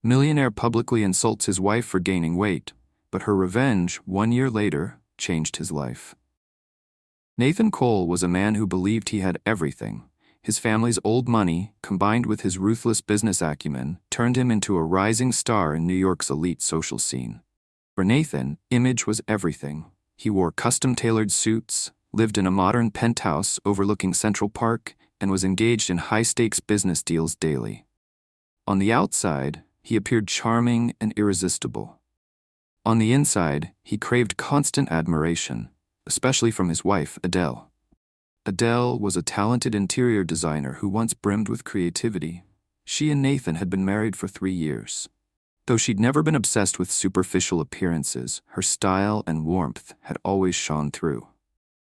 Millionaire publicly insults his wife for gaining weight, but her revenge, 1 year later, changed his life. Nathan Cole was a man who believed he had everything. His family's old money, combined with his ruthless business acumen, turned him into a rising star in New York's elite social scene. For Nathan, image was everything. He wore custom-tailored suits, lived in a modern penthouse overlooking Central Park, and was engaged in high-stakes business deals daily. On the outside, he appeared charming and irresistible. On the inside, he craved constant admiration, especially from his wife, Adele. Adele was a talented interior designer who once brimmed with creativity. She and Nathan had been married for 3 years. Though she'd never been obsessed with superficial appearances, her style and warmth had always shone through.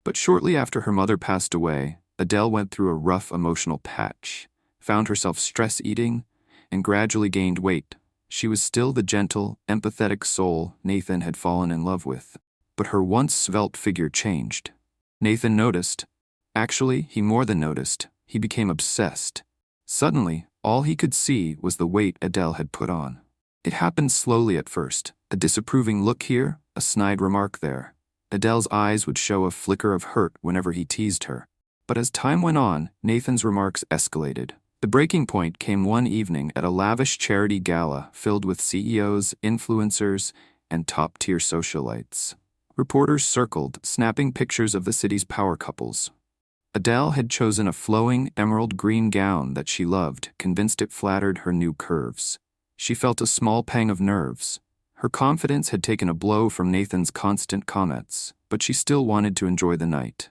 But shortly after her mother passed away, Adele went through a rough emotional patch, found herself stress-eating, and gradually gained weight. She was still the gentle, empathetic soul Nathan had fallen in love with, but her once svelte figure changed. Nathan noticed. Actually, he more than noticed. He became obsessed. Suddenly, all he could see was the weight Adele had put on. It happened slowly at first, a disapproving look here, a snide remark there. Adele's eyes would show a flicker of hurt whenever he teased her. But as time went on, Nathan's remarks escalated. The breaking point came one evening at a lavish charity gala filled with CEOs, influencers, and top-tier socialites. Reporters circled, snapping pictures of the city's power couples. Adele had chosen a flowing, emerald green gown that she loved, convinced it flattered her new curves. She felt a small pang of nerves. Her confidence had taken a blow from Nathan's constant comments, but she still wanted to enjoy the night.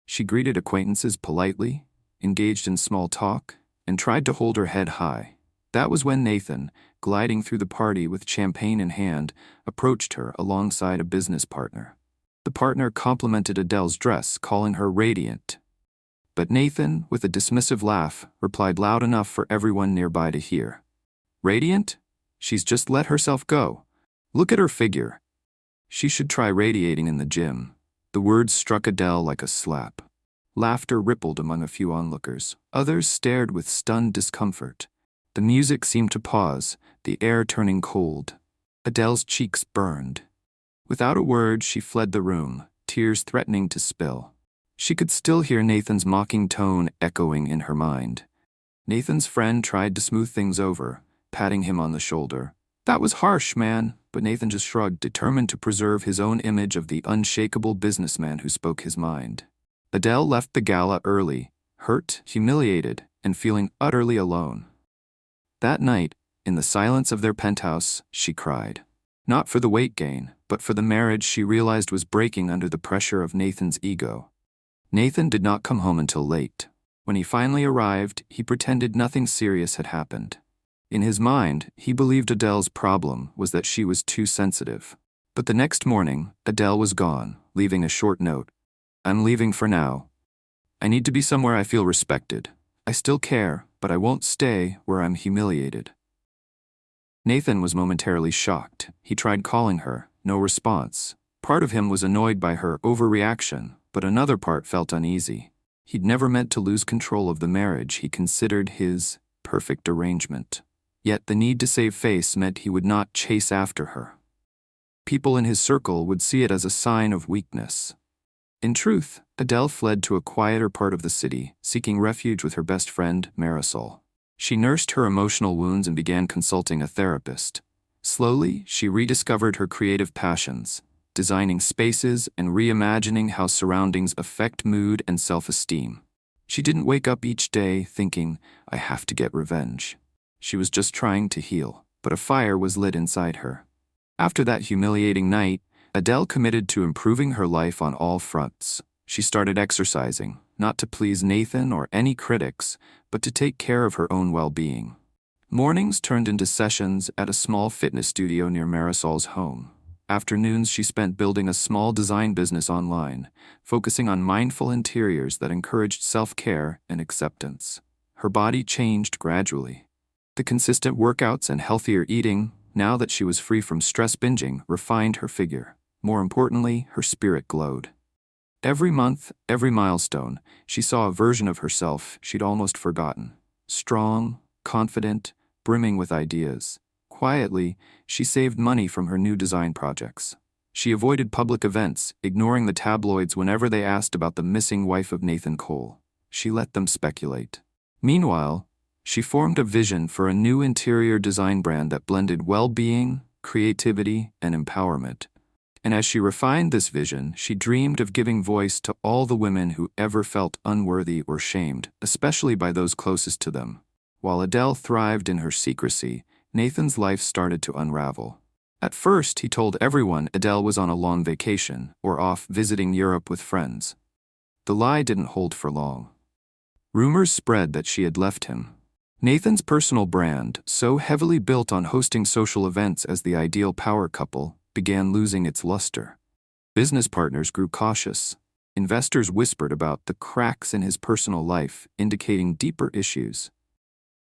She greeted acquaintances politely, engaged in small talk, and tried to hold her head high. That was when Nathan, gliding through the party with champagne in hand, approached her alongside a business partner. The partner complimented Adele's dress, calling her radiant. But Nathan, with a dismissive laugh, replied loud enough for everyone nearby to hear. Radiant? She's just let herself go. Look at her figure. She should try radiating in the gym. The words struck Adele like a slap. Laughter rippled among a few onlookers. Others stared with stunned discomfort. The music seemed to pause, the air turning cold. Adele's cheeks burned. Without a word, she fled the room, tears threatening to spill. She could still hear Nathan's mocking tone echoing in her mind. Nathan's friend tried to smooth things over, patting him on the shoulder. That was harsh, man, but Nathan just shrugged, determined to preserve his own image of the unshakable businessman who spoke his mind. Adele left the gala early, hurt, humiliated, and feeling utterly alone. That night, in the silence of their penthouse, she cried. Not for the weight gain, but for the marriage she realized was breaking under the pressure of Nathan's ego. Nathan did not come home until late. When he finally arrived, he pretended nothing serious had happened. In his mind, he believed Adele's problem was that she was too sensitive. But the next morning, Adele was gone, leaving a short note. I'm leaving for now. I need to be somewhere I feel respected. I still care, but I won't stay where I'm humiliated. Nathan was momentarily shocked. He tried calling her, no response. Part of him was annoyed by her overreaction, but another part felt uneasy. He'd never meant to lose control of the marriage he considered his perfect arrangement. Yet the need to save face meant he would not chase after her. People in his circle would see it as a sign of weakness. In truth, Adele fled to a quieter part of the city, seeking refuge with her best friend, Marisol. She nursed her emotional wounds and began consulting a therapist. Slowly, she rediscovered her creative passions, designing spaces and reimagining how surroundings affect mood and self-esteem. She didn't wake up each day thinking, I have to get revenge. She was just trying to heal, but a fire was lit inside her. After that humiliating night, Adele committed to improving her life on all fronts. She started exercising, not to please Nathan or any critics, but to take care of her own well-being. Mornings turned into sessions at a small fitness studio near Marisol's home. Afternoons she spent building a small design business online, focusing on mindful interiors that encouraged self-care and acceptance. Her body changed gradually. The consistent workouts and healthier eating, now that she was free from stress binging, refined her figure. More importantly, her spirit glowed. Every month, every milestone, she saw a version of herself she'd almost forgotten. Strong, confident, brimming with ideas. Quietly, she saved money from her new design projects. She avoided public events, ignoring the tabloids whenever they asked about the missing wife of Nathan Cole. She let them speculate. Meanwhile, she formed a vision for a new interior design brand that blended well-being, creativity, and empowerment. And as she refined this vision, she dreamed of giving voice to all the women who ever felt unworthy or shamed, especially by those closest to them. While Adele thrived in her secrecy, Nathan's life started to unravel. At first, he told everyone Adele was on a long vacation or off visiting Europe with friends. The lie didn't hold for long. Rumors spread that she had left him. Nathan's personal brand, so heavily built on hosting social events as the ideal power couple, began losing its luster. Business partners grew cautious. Investors whispered about the cracks in his personal life, indicating deeper issues.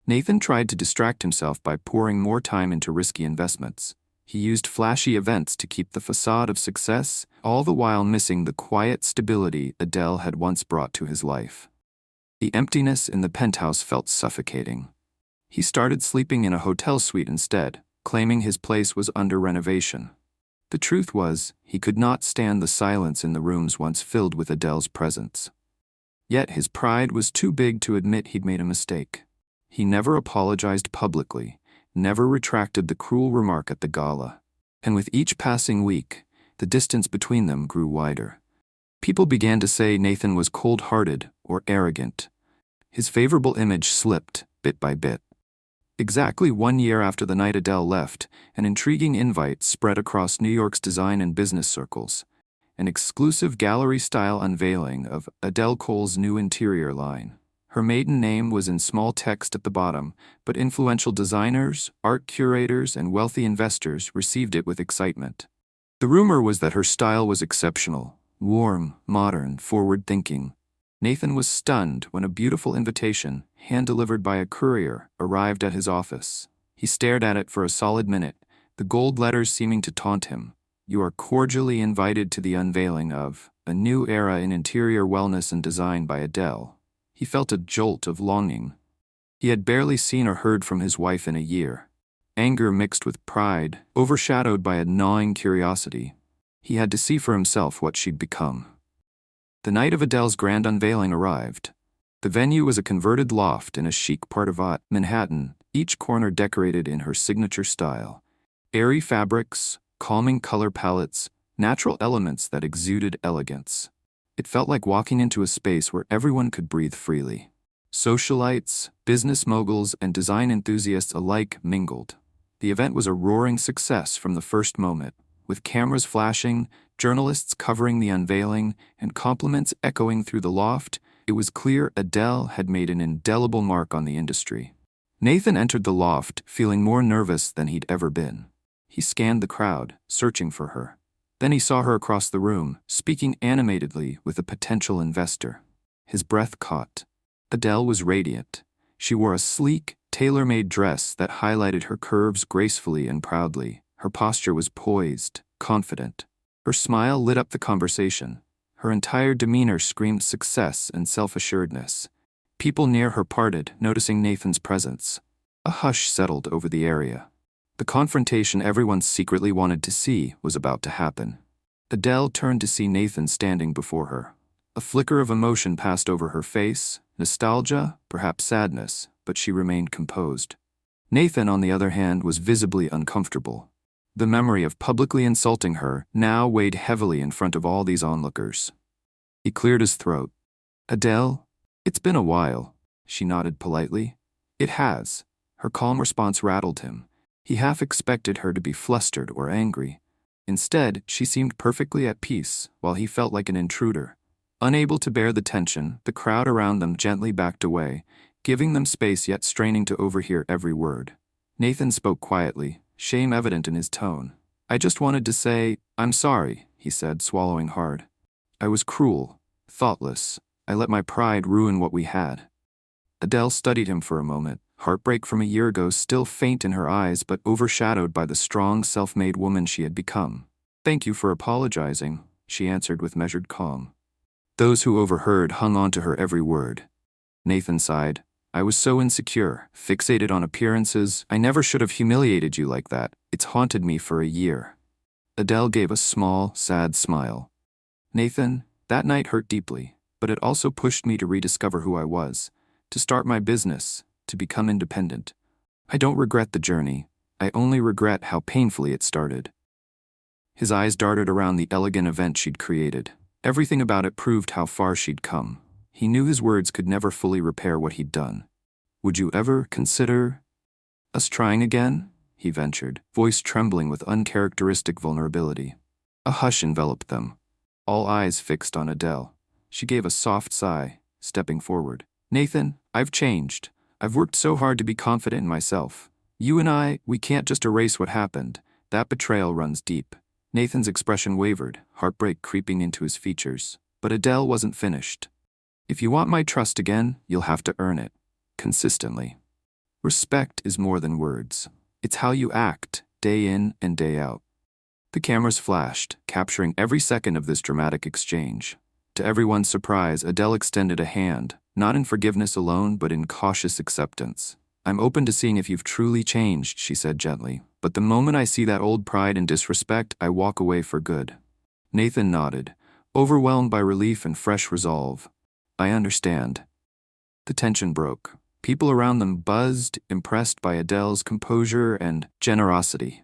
Nathan tried to distract himself by pouring more time into risky investments. He used flashy events to keep the facade of success, all the while missing the quiet stability Adele had once brought to his life. The emptiness in the penthouse felt suffocating. He started sleeping in a hotel suite instead, claiming his place was under renovation. The truth was, he could not stand the silence in the rooms once filled with Adele's presence. Yet his pride was too big to admit he'd made a mistake. He never apologized publicly, never retracted the cruel remark at the gala. And with each passing week, the distance between them grew wider. People began to say Nathan was cold-hearted or arrogant. His favorable image slipped, bit by bit. Exactly 1 year after the night Adele left, an intriguing invite spread across New York's design and business circles. An exclusive gallery-style unveiling of Adele Cole's new interior line. Her maiden name was in small text at the bottom, but influential designers, art curators, and wealthy investors received it with excitement. The rumor was that her style was exceptional, warm, modern, forward-thinking. Nathan was stunned when a beautiful invitation, hand-delivered by a courier, arrived at his office. He stared at it for a solid minute, the gold letters seeming to taunt him. "You are cordially invited to the unveiling of a new era in interior wellness and design by Adele." He felt a jolt of longing. He had barely seen or heard from his wife in a year. Anger mixed with pride, overshadowed by a gnawing curiosity. He had to see for himself what she'd become. The night of Adele's grand unveiling arrived. The venue was a converted loft in a chic part of Manhattan, each corner decorated in her signature style. Airy fabrics, calming color palettes, natural elements that exuded elegance. It felt like walking into a space where everyone could breathe freely. Socialites, business moguls, and design enthusiasts alike mingled. The event was a roaring success from the first moment, with cameras flashing, journalists covering the unveiling, and compliments echoing through the loft. It was clear Adele had made an indelible mark on the industry. Nathan entered the loft, feeling more nervous than he'd ever been. He scanned the crowd, searching for her. Then he saw her across the room, speaking animatedly with a potential investor. His breath caught. Adele was radiant. She wore a sleek, tailor-made dress that highlighted her curves gracefully and proudly. Her posture was poised, confident. Her smile lit up the conversation. Her entire demeanor screamed success and self-assuredness. People near her parted, noticing Nathan's presence. A hush settled over the area. The confrontation everyone secretly wanted to see was about to happen. Adele turned to see Nathan standing before her. A flicker of emotion passed over her face, nostalgia, perhaps sadness, but she remained composed. Nathan, on the other hand, was visibly uncomfortable. The memory of publicly insulting her now weighed heavily in front of all these onlookers. He cleared his throat. "Adele, it's been a while," she nodded politely. "It has." Her calm response rattled him. He half expected her to be flustered or angry. Instead, she seemed perfectly at peace, while he felt like an intruder. Unable to bear the tension, the crowd around them gently backed away, giving them space yet straining to overhear every word. Nathan spoke quietly, shame evident in his tone. "I just wanted to say, I'm sorry," he said, swallowing hard. "I was cruel, thoughtless. I let my pride ruin what we had." Adele studied him for a moment, heartbreak from a year ago still faint in her eyes but overshadowed by the strong, self-made woman she had become. "Thank you for apologizing," she answered with measured calm. Those who overheard hung on to her every word. Nathan sighed. I was so insecure, fixated on appearances. I never should have humiliated you like that. It's haunted me for a year." Adele gave a small, sad smile. "Nathan, that night hurt deeply, but it also pushed me to rediscover who I was, to start my business, to become independent. I don't regret the journey. I only regret how painfully it started." His eyes darted around the elegant event she'd created. Everything about it proved how far she'd come. He knew his words could never fully repair what he'd done. "Would you ever consider us trying again?" he ventured, voice trembling with uncharacteristic vulnerability. A hush enveloped them, all eyes fixed on Adele. She gave a soft sigh, stepping forward. "Nathan, I've changed. I've worked so hard to be confident in myself. You and we can't just erase what happened. That betrayal runs deep." Nathan's expression wavered, heartbreak creeping into his features. But Adele wasn't finished. "If you want my trust again, you'll have to earn it. Consistently. Respect is more than words. It's how you act, day in and day out." The cameras flashed, capturing every second of this dramatic exchange. To everyone's surprise, Adele extended a hand, not in forgiveness alone, but in cautious acceptance. "I'm open to seeing if you've truly changed," she said gently. "But the moment I see that old pride and disrespect, I walk away for good." Nathan nodded, overwhelmed by relief and fresh resolve. "I understand." The tension broke. People around them buzzed, impressed by Adele's composure and generosity.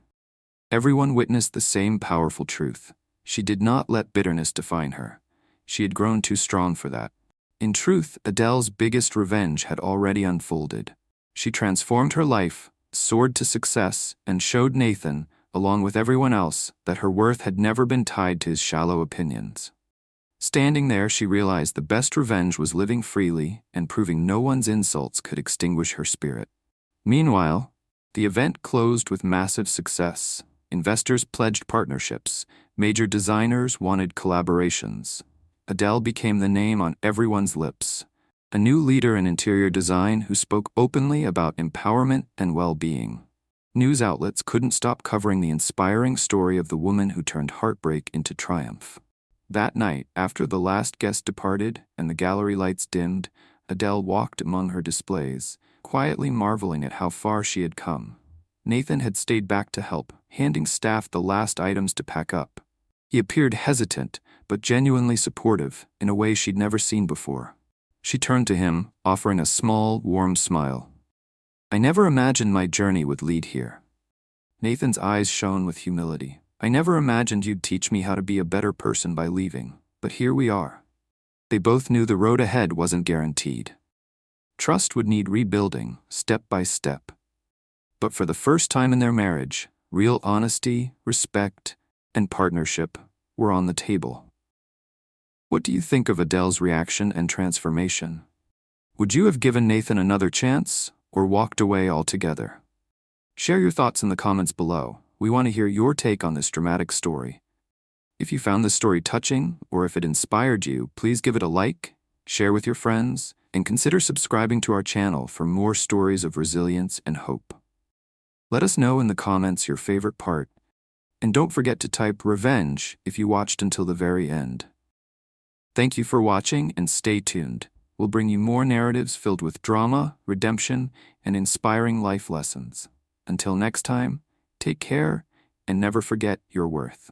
Everyone witnessed the same powerful truth. She did not let bitterness define her. She had grown too strong for that. In truth, Adele's biggest revenge had already unfolded. She transformed her life, soared to success, and showed Nathan, along with everyone else, that her worth had never been tied to his shallow opinions. Standing there, she realized the best revenge was living freely and proving no one's insults could extinguish her spirit. Meanwhile, the event closed with massive success. Investors pledged partnerships. Major designers wanted collaborations. Adele became the name on everyone's lips. A new leader in interior design who spoke openly about empowerment and well-being. News outlets couldn't stop covering the inspiring story of the woman who turned heartbreak into triumph. That night, after the last guest departed and the gallery lights dimmed, Adele walked among her displays, quietly marveling at how far she had come. Nathan had stayed back to help, handing staff the last items to pack up. He appeared hesitant, but genuinely supportive, in a way she'd never seen before. She turned to him, offering a small, warm smile. "I never imagined my journey would lead here." Nathan's eyes shone with humility. "I never imagined you'd teach me how to be a better person by leaving, but here we are." They both knew the road ahead wasn't guaranteed. Trust would need rebuilding, step by step. But for the first time in their marriage, real honesty, respect, and partnership were on the table. What do you think of Adele's reaction and transformation? Would you have given Nathan another chance, or walked away altogether? Share your thoughts in the comments below. We want to hear your take on this dramatic story. If you found this story touching, or if it inspired you, please give it a like, share with your friends, and consider subscribing to our channel for more stories of resilience and hope. Let us know in the comments your favorite part, and don't forget to type revenge if you watched until the very end. Thank you for watching and stay tuned. We'll bring you more narratives filled with drama, redemption, and inspiring life lessons. Until next time, take care and never forget your worth.